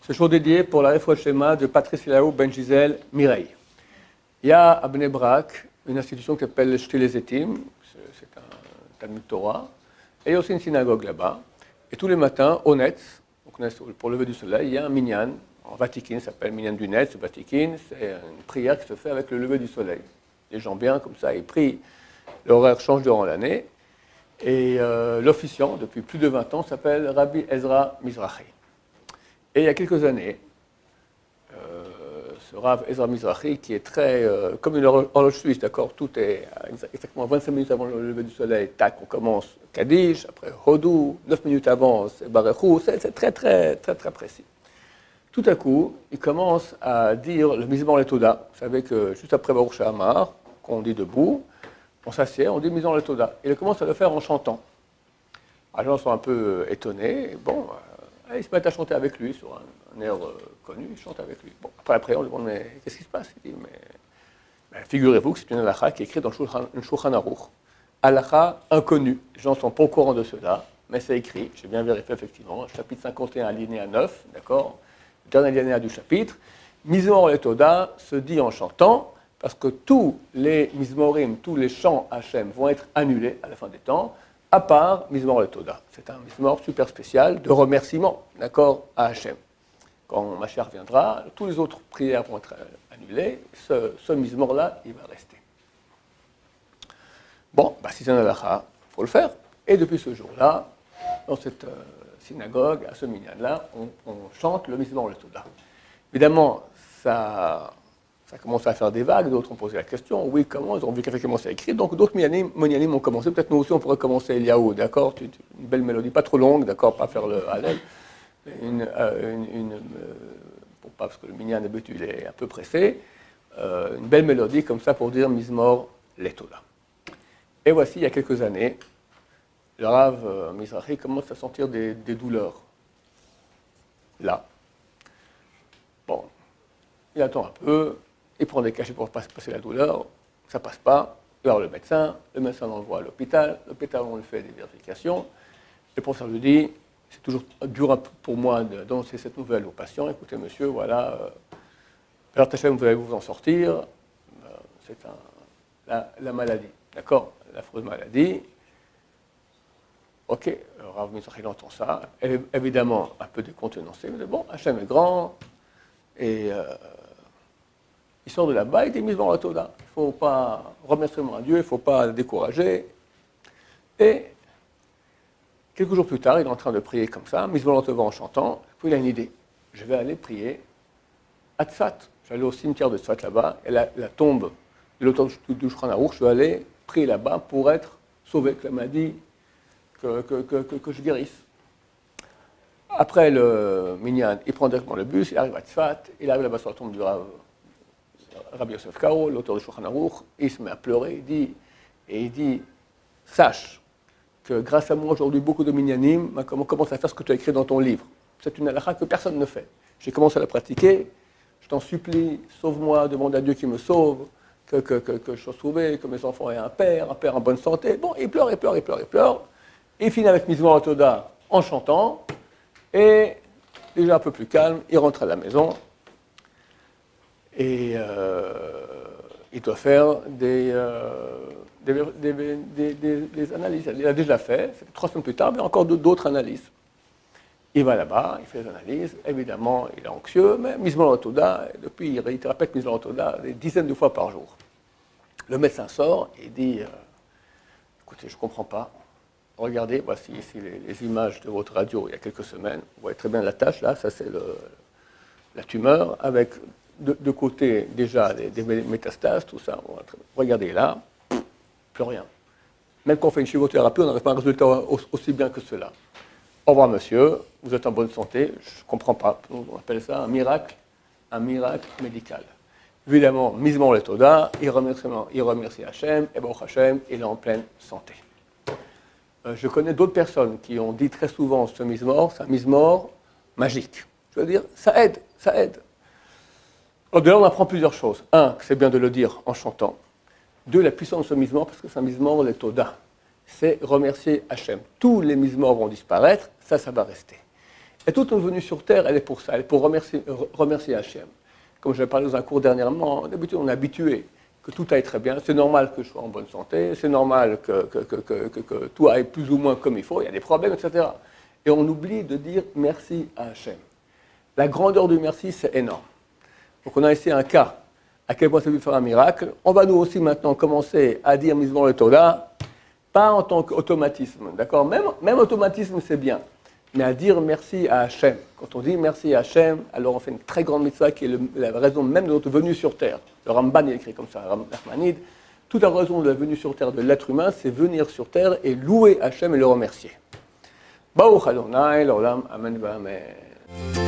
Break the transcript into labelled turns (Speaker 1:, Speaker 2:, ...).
Speaker 1: Ce jour dédié pour la Refoua Shema de Patrice Eliaou Ben Gisèle Mireille. Il y a à Bnei Brak une institution qui s'appelle Shti Lezetim, c'est un Talmud Torah, et il y a aussi une synagogue là-bas. Et tous les matins, au Netz, pour le lever du soleil, il y a un minyan en Vatikin, ça s'appelle Minyan du Netz, Vatikin, c'est une prière qui se fait avec le lever du soleil. Les gens bien comme ça, ils prient, l'horaire change durant l'année, et l'officiant, depuis plus de 20 ans, s'appelle Rabbi Ezra Mizrahi. Et il y a quelques années, ce Rav Ezra Mizrahi, qui est très, comme une horloge suisse, d'accord, tout est exactement 25 minutes avant le lever du soleil, tac, on commence Kaddish, après Hodou, 9 minutes avant, c'est Barechou, c'est très, très, très, très précis. Tout à coup, il commence à dire le Mizmor Letoda. Vous savez que juste après Baruch She'amar, qu'on dit debout, on s'assied, on dit Mizmor Letoda. Il commence à le faire en chantant. Alors, les gens sont un peu étonnés, et bon, ils se mettent à chanter avec lui sur un air connu, ils chantent avec lui. Bon, après, on lui demande, mais qu'est-ce qui se passe? Il dit, mais figurez-vous que c'est une halakha qui est écrite dans le Shulchan Aruch. Halakha inconnue. Les gens ne sont pas au courant de cela, mais c'est écrit, j'ai bien vérifié effectivement, chapitre 51, alinéa 9, d'accord, le dernier alinéa du chapitre. Mizmor Letoda se dit en chantant, parce que tous les Mizmorim, tous les chants Hachem vont être annulés à la fin des temps, à part Mizmor Letoda. C'est un Mizmor super spécial de remerciement, d'accord, à Hachem. Quand Mashiach viendra, tous les autres prières vont être annulées, ce Mizmor-là, il va rester. Bon, si c'est un halakha, il faut le faire. Et depuis ce jour-là, dans cette synagogue, à ce minyan-là, on chante le Mizmor Letoda. Évidemment, ça commence à faire des vagues, d'autres ont posé la question, oui, comment, ils ont vu qu'effectivement c'est écrit, donc d'autres minyanim ont commencé, peut-être nous aussi on pourrait commencer Eliaou, d'accord, une belle mélodie, pas trop longue, d'accord, pas faire le Hallel, parce que le minyan d'habitude il est un peu pressé, une belle mélodie comme ça pour dire Mizmor Letoda. Et voici, il y a quelques années, le Rav Mizrahi commence à sentir des douleurs, là. Bon, il attend un peu, il prend des cachets pour passer la douleur, ça ne passe pas, il va voir le médecin l'envoie à l'hôpital on lui fait des vérifications, le professeur lui dit, c'est toujours dur pour moi d'annoncer cette nouvelle au patient, écoutez monsieur, voilà, alors Tachem, vous allez vous en sortir, c'est la maladie, d'accord, l'affreuse maladie. Ok, Rav Mizrahi entend ça, évidemment un peu décontenancé, mais bon, Hachem est grand, et il sort de là-bas, il dit Mizmor Letoda. Il ne faut pas remercier à Dieu, il ne faut pas le décourager. Et quelques jours plus tard, il est en train de prier comme ça, Mizmor Letoda en chantant, puis il a une idée. Je vais aller prier à Tzfat. Je vais aller au cimetière de Tzfat là-bas, et la tombe de l'auteur du Shulchan Aruch, je vais aller prier là-bas pour être sauvé, que la maladie, que je guérisse. Après le minyan, il prend directement le bus, il arrive à Tzfat, il arrive là-bas sur la tombe du Rabbi Yosef Karo, l'auteur du Shulchan Aruch, il se met à pleurer, il dit, sache que grâce à moi aujourd'hui, beaucoup de minyanim commencent à faire ce que tu as écrit dans ton livre. C'est une halakha que personne ne fait. J'ai commencé à la pratiquer, je t'en supplie, sauve-moi, demande à Dieu qu'il me sauve, que je sois sauvé, que mes enfants aient un père en bonne santé. Bon, il pleure. Il finit avec Mizmor Letoda en chantant, et déjà un peu plus calme, il rentre à la maison, et il doit faire des analyses. Il a déjà fait, 3 semaines plus tard, mais encore d'autres analyses. Il va là-bas, il fait des analyses, évidemment, il est anxieux, mais Mizmor Letoda, depuis, il répète Mizmor Letoda des dizaines de fois par jour. Le médecin sort et dit, écoutez, je ne comprends pas. Regardez, voici ici les images de votre radio il y a quelques semaines. Vous voyez très bien la tache, là, ça c'est la tumeur, avec de côté déjà des métastases, tout ça. Regardez là, plus rien. Même quand on fait une chimiothérapie, on n'arrive pas à un résultat aussi bien que cela. Au revoir monsieur, vous êtes en bonne santé, je ne comprends pas. On appelle ça un miracle médical. Évidemment, Mizmor Letoda, il remercie Hachem, et Baruch Hachem, il est en pleine santé. Je connais d'autres personnes qui ont dit très souvent ce Mizmor, c'est un Mizmor magique. Je veux dire, ça aide. Alors de là, on apprend plusieurs choses. 1, que c'est bien de le dire en chantant. 2, la puissance de ce Mizmor, parce que c'est un Mizmor Letoda. C'est remercier Hachem. Tous les Mizmors vont disparaître, ça va rester. Et toute notre venue sur Terre, elle est pour ça, elle est pour remercier Hachem. Comme je l'ai parlé dans un cours dernièrement, d'habitude on est habitué que tout aille très bien, c'est normal que je sois en bonne santé, c'est normal que tout aille plus ou moins comme il faut, il y a des problèmes, etc. Et on oublie de dire merci à Hachem. La grandeur du merci, c'est énorme. Donc on a ici un cas, à quel point ça veut faire un miracle. On va nous aussi maintenant commencer à dire Mizmor le Torah, pas en tant qu'automatisme, d'accord, même automatisme c'est bien, mais à dire merci à Hachem. Quand on dit merci à Hachem, alors on fait une très grande mitzvah qui est la raison même de notre venue sur Terre. Le Ramban il écrit comme ça, Nachmanide. Toute la raison de la venue sur Terre de l'être humain, c'est venir sur Terre et louer Hachem et le remercier. Baruch Adonai, l'olam, amen, amen.